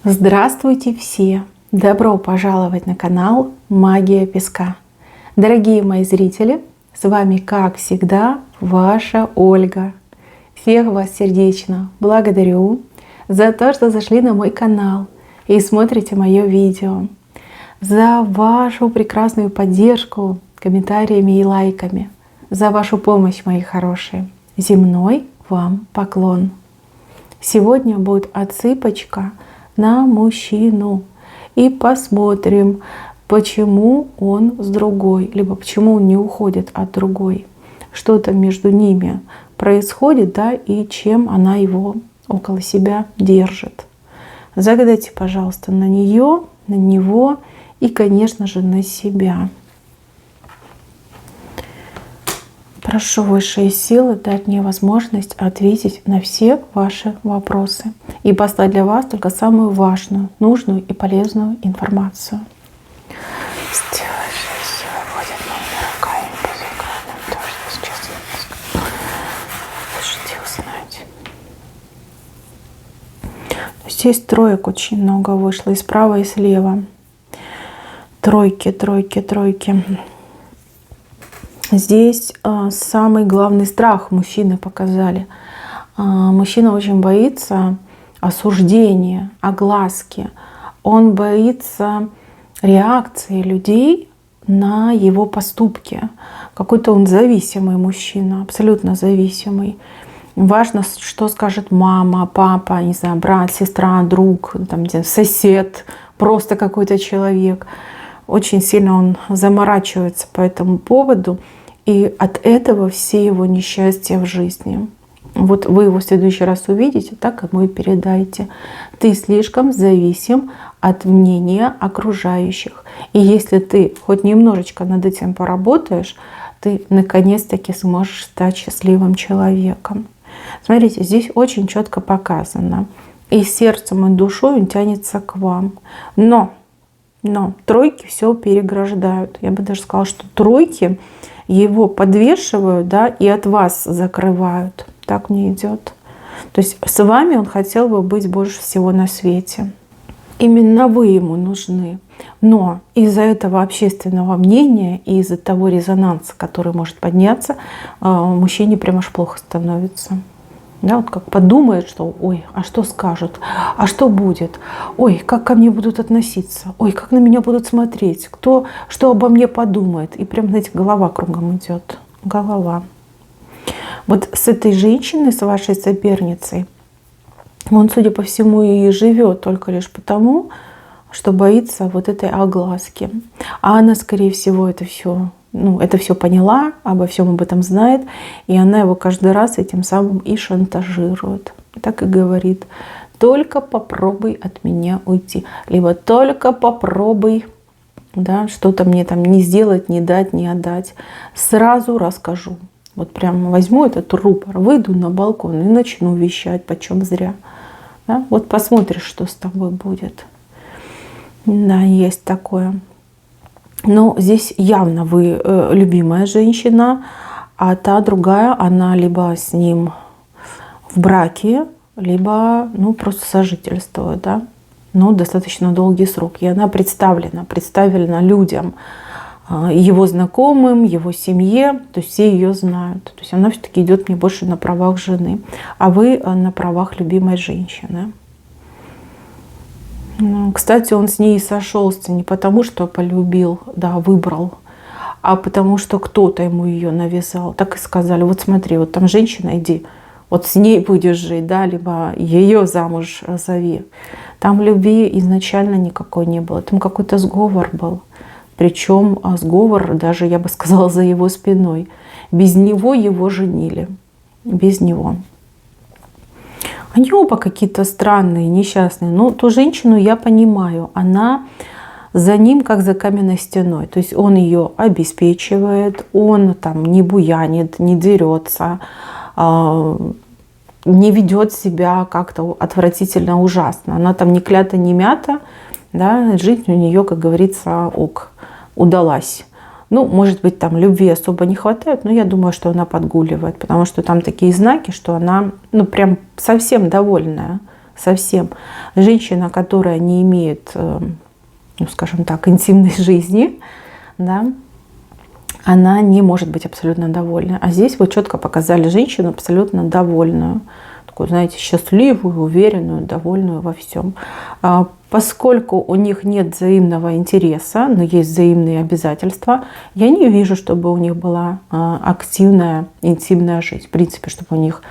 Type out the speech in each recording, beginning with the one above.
Здравствуйте все! Добро пожаловать на канал Магия Песка. Дорогие мои зрители, с вами, как всегда, ваша Ольга. Всех вас сердечно благодарю за то, что зашли на мой канал и смотрите мое видео, за вашу прекрасную поддержку комментариями и лайками, за вашу помощь, мои хорошие. Земной вам поклон. Сегодня будет отсыпочка на мужчину. И посмотрим, почему он с другой, либо почему он не уходит от другой. Что-то между ними происходит, да, и чем она его около себя держит. Загадайте, пожалуйста, на нее, на него и, конечно же, на себя. Прошу высшие силы дать мне возможность ответить на все ваши вопросы и послать для вас только самую важную, нужную и полезную информацию. Здесь троек очень много вышло, и справа, и слева. Тройки, тройки, тройки. Здесь самый главный страх мужчины показали. Мужчина очень боится осуждения, огласки. Он боится реакции людей на его поступки. Какой-то он зависимый мужчина, абсолютно зависимый. Важно, что скажет мама, папа, не знаю, брат, сестра, друг, там, сосед, просто какой-то человек. Очень сильно он заморачивается по этому поводу. И от этого все его несчастья в жизни. Вот вы его в следующий раз увидите, так ему и передайте. Ты слишком зависим от мнения окружающих. И если ты хоть немножечко над этим поработаешь, ты наконец-таки сможешь стать счастливым человеком. Смотрите, здесь очень четко показано. И сердцем, и душой он тянется к вам. Но тройки все переграждают. Я бы даже сказала, что тройки его подвешивают, да, и от вас закрывают. Так мне идет. То есть с вами он хотел бы быть больше всего на свете. Именно вы ему нужны. Но из-за этого общественного мнения и из-за того резонанса, который может подняться, мужчине прям аж плохо становится. Да, вот как подумает, что ой, а что скажут, а что будет, ой, как ко мне будут относиться, ой, как на меня будут смотреть, кто что обо мне подумает. И прям, знаете, голова кругом идет. Голова. Вот с этой женщиной, с вашей соперницей, он, судя по всему, и живет только лишь потому, что боится вот этой огласки. А она, скорее всего, это все поняла, обо всем об этом знает, и она его каждый раз этим самым и шантажирует. Так и говорит: только попробуй от меня уйти, либо только попробуй, да, что-то мне там не сделать, не дать, не отдать. Сразу расскажу. Вот прям возьму этот рупор, выйду на балкон и начну вещать, почем зря. Да? Вот посмотришь, что с тобой будет. Да, есть такое. Но здесь явно вы любимая женщина, а та другая, она либо с ним в браке, либо просто сожительствует, да? Достаточно долгий срок. И она представлена людям, его знакомым, его семье, то есть все ее знают. То есть она все-таки идет мне больше на правах жены, а вы на правах любимой женщины. Кстати, он с ней сошелся не потому, что полюбил, да, выбрал, а потому что кто-то ему ее навязал. Так и сказали: вот смотри, вот там женщина, иди, вот с ней будешь жить, да, либо ее замуж зови. Там любви изначально никакой не было, там какой-то сговор был. Причем сговор даже, я бы сказала, за его спиной. Без него его женили, без него. Они оба какие-то странные, несчастные. Но ту женщину я понимаю. Она за ним как за каменной стеной. То есть он ее обеспечивает, он там не буянит, не дерется, не ведет себя как-то отвратительно ужасно. Она там не клята, не мята. Да, жизнь у нее, как говорится, удалась. Может быть, там любви особо не хватает, но я думаю, что она подгуливает, потому что там такие знаки, что она, прям совсем довольная. совсем. Женщина, которая не имеет, ну, скажем так, интимной жизни, да, она не может быть абсолютно довольна. А здесь вы четко показали женщину абсолютно довольную. Такую, знаете, счастливую, уверенную, довольную во всем. Поскольку у них нет взаимного интереса, но есть взаимные обязательства, я не вижу, чтобы у них была активная, интимная жизнь. В принципе, чтобы у них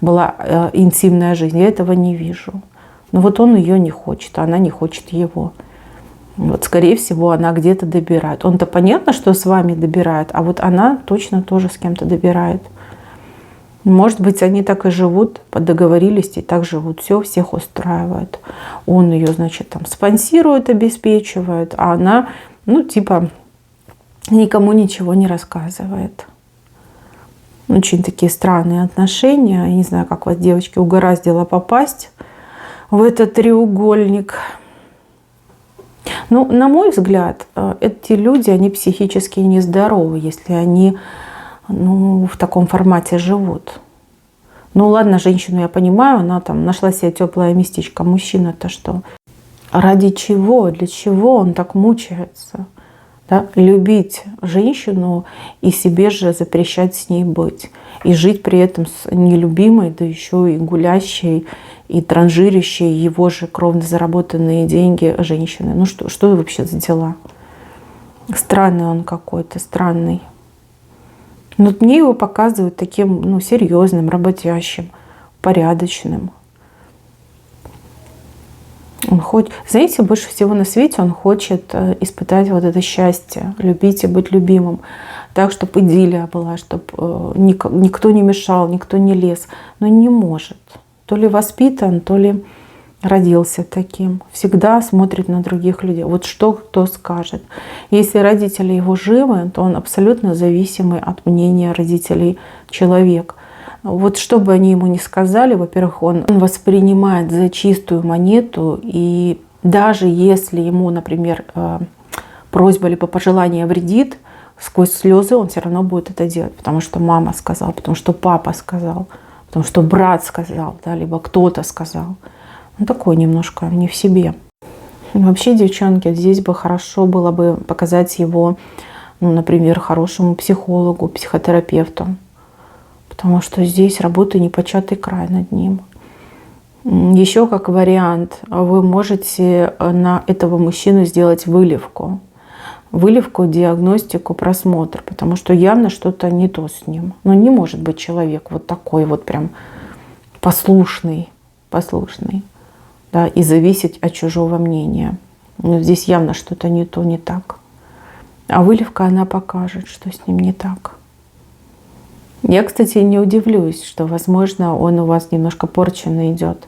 была интимная жизнь. Я этого не вижу. Но вот он ее не хочет, а она не хочет его. Вот, скорее всего, она где-то добирает. Он-то понятно, что с вами добирает, а вот она точно тоже с кем-то добирает. Может быть, они так и живут, договорились и так живут. Все, всех устраивает. Он ее, значит, там спонсирует, обеспечивает, а она, ну, типа, никому ничего не рассказывает. Очень такие странные отношения. Я не знаю, как вас, девочки, угораздило попасть в этот треугольник. Ну, на мой взгляд, эти люди, они психически нездоровы, если они, ну, в таком формате живут. Ну ладно, женщину я понимаю, она там нашла себе теплое местечко. Мужчина-то что? Ради чего? Для чего он так мучается? Да? Любить женщину и себе же запрещать с ней быть. И жить при этом с нелюбимой, да еще и гулящей, и транжирящей его же кровно заработанные деньги женщины. Ну что вообще за дела? Странный он какой-то, странный. Но мне его показывают таким, ну, серьезным, работящим, порядочным. Он хочет, знаете, больше всего на свете он хочет испытать вот это счастье, любить и быть любимым. Так, чтобы идиллия была, чтобы никто не мешал, никто не лез. Но не может. То ли воспитан, то ли родился таким. Всегда смотрит на других людей. Вот что кто скажет. Если родители его живы, то он абсолютно зависимый от мнения родителей человек. Вот что бы они ему ни сказали, во-первых, он воспринимает за чистую монету. И даже если ему, например, просьба либо пожелание вредит, сквозь слезы он все равно будет это делать. Потому что мама сказала, потому что папа сказал, потому что брат сказал, да, либо кто-то сказал. Он такой немножко не в себе. Вообще, девчонки, здесь бы хорошо было бы показать его, ну, например, хорошему психологу, психотерапевту. Потому что здесь работа непочатый край над ним. Еще как вариант, вы можете на этого мужчину сделать выливку. Выливку, диагностику, просмотр. Потому что явно что-то не то с ним. Но не может быть человек вот такой вот прям послушный. Да, и зависеть от чужого мнения. Но здесь явно что-то не то, не так. А выливка, она покажет, что с ним не так. Я, кстати, не удивлюсь, что, возможно, он у вас немножко порченно идет.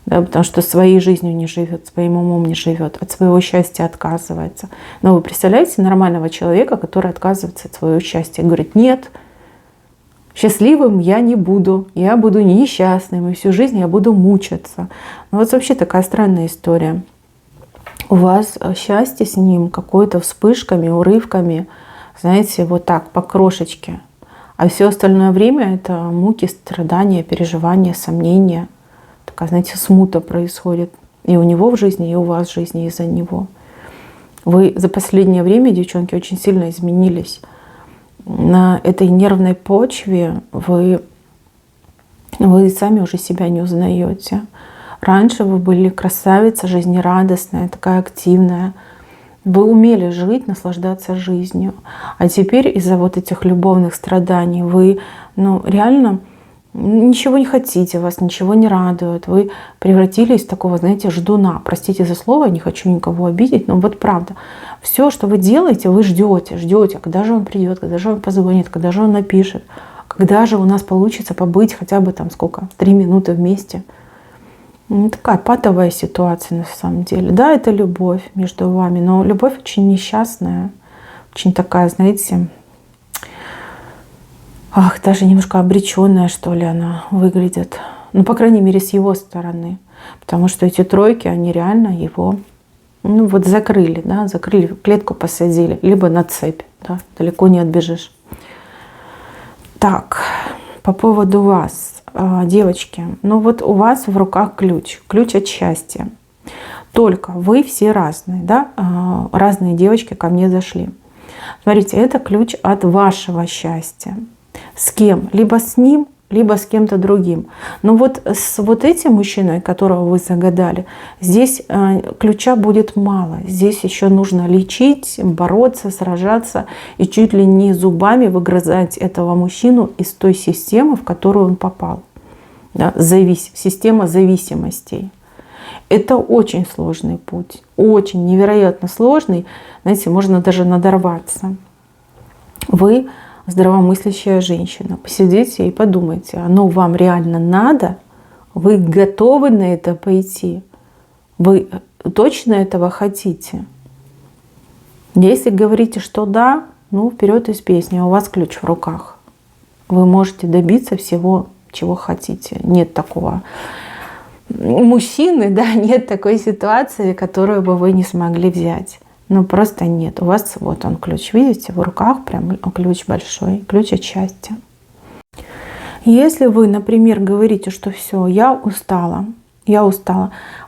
Да, потому что своей жизнью не живет, своим умом не живет, от своего счастья отказывается. Но вы представляете нормального человека, который отказывается от своего счастья, говорит: нет, счастливым я не буду, я буду несчастным, и всю жизнь я буду мучиться. Ну вот вообще такая странная история. У вас счастье с ним какое-то вспышками, урывками, знаете, вот так, по крошечке. А все остальное время это муки, страдания, переживания, сомнения. Такая, знаете, смута происходит и у него в жизни, и у вас в жизни из-за него. Вы за последнее время, девчонки, очень сильно изменились. На этой нервной почве вы сами уже себя не узнаете. Раньше вы были красавица, жизнерадостная, такая активная. Вы умели жить, наслаждаться жизнью. А теперь из-за вот этих любовных страданий вы, ну, реально ничего не хотите, вас ничего не радует. Вы превратились в такого, знаете, ждуна. Простите за слово, я не хочу никого обидеть, но вот правда. Все, что вы делаете, вы ждете, когда же он придет, когда же он позвонит, когда же он напишет, когда же у нас получится побыть хотя бы там сколько, 3 минуты вместе. Такая патовая ситуация на самом деле. Да, это любовь между вами, но любовь очень несчастная, очень такая, знаете, даже немножко обреченная, что ли, она выглядит. Ну, по крайней мере, с его стороны. Потому что эти тройки, они реально его, ну, вот закрыли, да, закрыли, в клетку посадили, либо на цепь, да, далеко не отбежишь. Так, по поводу вас. девочки, ну вот у вас в руках ключ от счастья. Только вы все разные, да, разные девочки ко мне зашли. Смотрите, это ключ от вашего счастья. С кем? Либо с ним, либо с кем-то другим. Но вот с вот этим мужчиной, которого вы загадали, здесь ключа будет мало. Здесь еще нужно лечить, бороться, сражаться и чуть ли не зубами выгрызать этого мужчину из той системы, в которую он попал. Да? Система зависимостей. Это очень сложный путь, очень невероятно сложный. Знаете, можно даже надорваться. Вы здравомыслящая женщина. Посидите и подумайте, оно вам реально надо? Вы готовы на это пойти? Вы точно этого хотите? Если говорите, что да, ну вперед из песни, у вас ключ в руках. Вы можете добиться всего, чего хотите. Нет такого мужчины, да, нет такой ситуации, которую бы вы не смогли взять. Ну, просто нет. У вас вот он ключ, видите, в руках прям ключ большой, ключ от счастья. Если вы, например, говорите, что все, я устала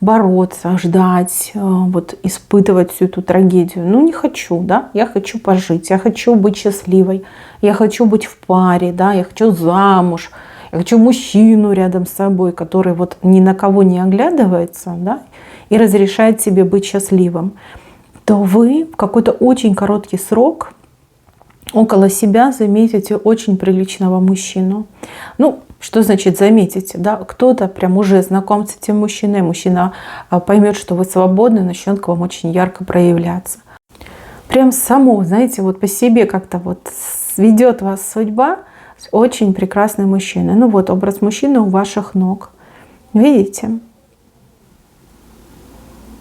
бороться, ждать, вот испытывать всю эту трагедию. Ну, не хочу, да, я хочу пожить, я хочу быть счастливой, я хочу быть в паре, да, я хочу замуж, я хочу мужчину рядом с собой, который вот ни на кого не оглядывается, да, и разрешает себе быть счастливым, то вы в какой-то очень короткий срок около себя заметите очень приличного мужчину. Ну, что значит заметите? Да? Кто-то прям уже знаком с этим мужчиной, мужчина поймет, что вы свободны, начнет к вам очень ярко проявляться. Прям само, знаете, вот по себе как-то вот сведет вас судьба. Очень прекрасный мужчина. Ну вот образ мужчины у ваших ног. Видите?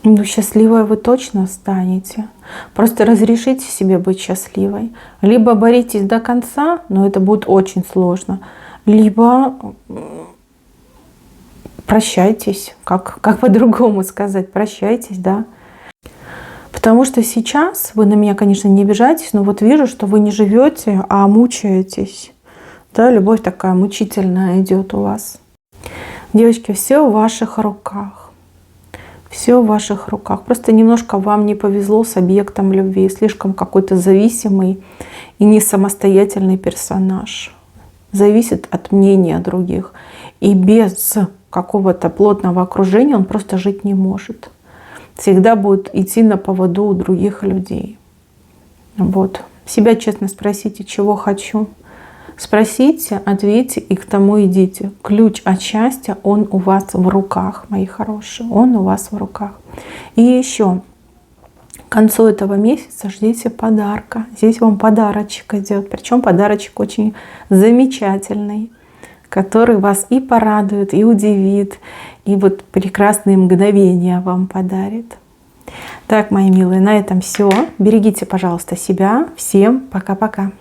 Ну, счастливой вы точно станете. Просто разрешите себе быть счастливой. Либо боритесь до конца, но это будет очень сложно. Либо прощайтесь. Как по-другому сказать? Прощайтесь, да. Потому что сейчас, вы на меня, конечно, не обижайтесь, но вот вижу, что вы не живете, а мучаетесь. Да, любовь такая мучительная идет у вас. Девочки, все в ваших руках. Все в ваших руках. Просто немножко вам не повезло с объектом любви. Слишком какой-то зависимый и не самостоятельный персонаж. Зависит от мнения других. И без какого-то плотного окружения он просто жить не может. Всегда будет идти на поводу у других людей. Вот. Себя честно спросите, чего хочу. Спросите, ответьте и к тому идите. Ключ от счастья, он у вас в руках, мои хорошие. Он у вас в руках. И еще, к концу этого месяца ждите подарка. Здесь вам подарочек идет. Причем подарочек очень замечательный, который вас и порадует, и удивит, и вот прекрасные мгновения вам подарит. Так, мои милые, на этом все. Берегите, пожалуйста, себя. Всем пока-пока.